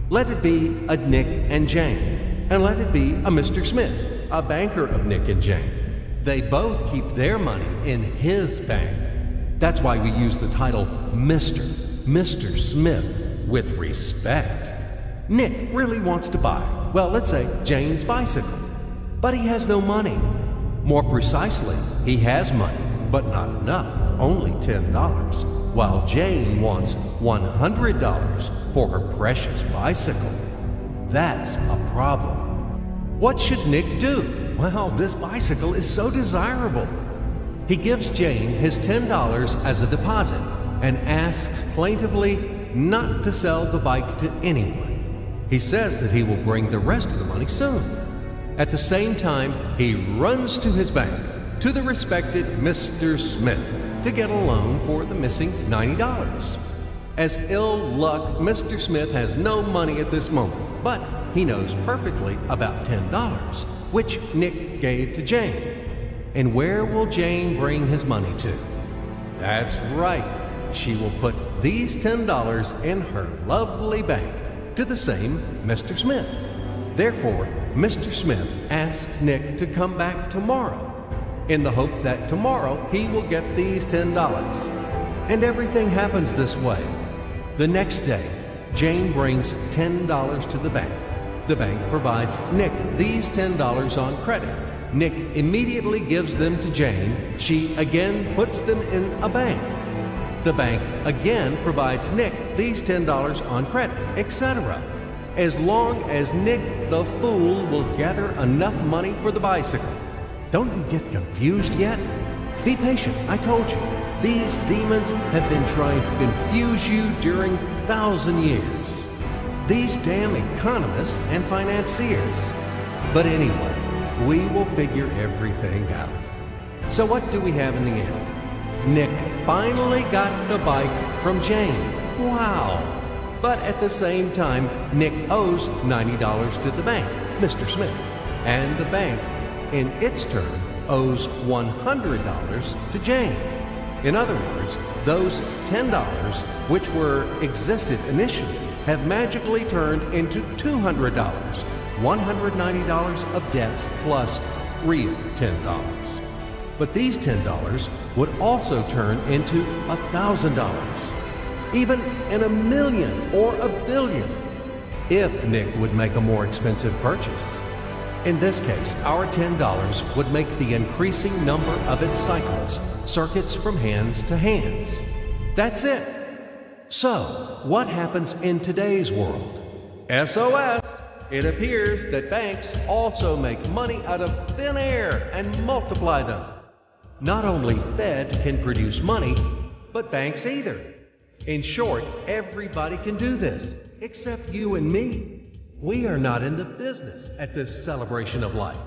Let it be a Nick and Jane, and let it be a Mr. Smith, a banker of Nick and Jane. They both keep their money in his bank. That's why we use the title Mr. Smith with respect. Nick really wants to buy, well, let's say Jane's bicycle, but he has no money. More precisely, he has money, but not enough, only $10, while Jane wants $100 for her precious bicycle. That's a problem. What should Nick do? Well, this bicycle is so desirable. He gives Jane his $10 as a deposit and asks plaintively not to sell the bike to anyone. He says that he will bring the rest of the money soon. At the same time, he runs to his bank, to the respected Mr. Smith, to get a loan for the missing $90. As ill luck, Mr. Smith has no money at this moment, but he knows perfectly about $10, which Nick gave to Jane. And where will Jane bring his money to? That's right. She will put these $10 in her lovely bank to the same Mr. Smith. Therefore, Mr. Smith asks Nick to come back tomorrow in the hope that tomorrow he will get these $10. And everything happens this way. The next day, Jane brings $10 to the bank. The bank provides Nick these $10 on credit. Nick immediately gives them to Jane. She again puts them in a bank. The bank again provides Nick these $10 on credit, etc. As long as Nick the fool will gather enough money for the bicycle. Don't you get confused yet? Be patient, I told you. These demons have been trying to confuse you during 1,000 years. These damn economists and financiers. But anyway, we will figure everything out. So what do we have in the end? Nick finally got the bike from Jane. Wow! But at the same time, Nick owes $90 to the bank, Mr. Smith, and the bank, in its turn, owes $100 to Jane. In other words, those $10, which existed initially, have magically turned into $200, $190 of debts plus real $10. But these $10 would also turn into $1,000, even in a million or a billion, if Nick would make a more expensive purchase. In this case, our $10 would make the increasing number of its cycles, circuits from hands to hands. That's it. So, what happens in today's world? SOS! It appears that banks also make money out of thin air and multiply them. Not only Fed can produce money, but banks either. In short, everybody can do this, except you and me. We are not in the business at this celebration of life.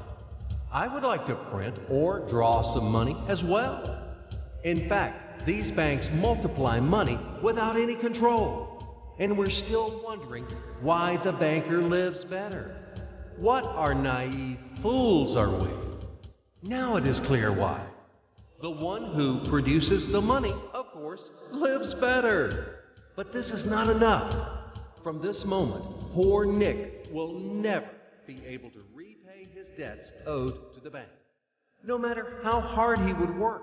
I would like to print or draw some money as well. In fact, these banks multiply money without any control. And we're still wondering why the banker lives better. What are naive fools are we? Now it is clear why. The one who produces the money, of course, lives better. But this is not enough. From this moment, poor Nick will never be able to repay his debts owed to the bank, no matter how hard he would work.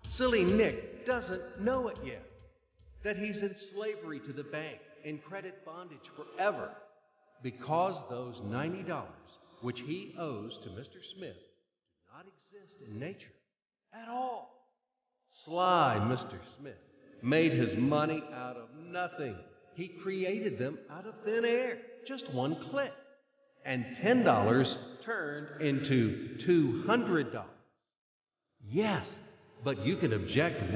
Silly Nick doesn't know it yet, that he's in slavery to the bank, in credit bondage forever, because those $90, which he owes to Mr. Smith, do not exist in nature at all. Sly Mr. Smith made his money out of nothing. He created them out of thin air, just one click. And $10 turned into $200. Yes, but you can object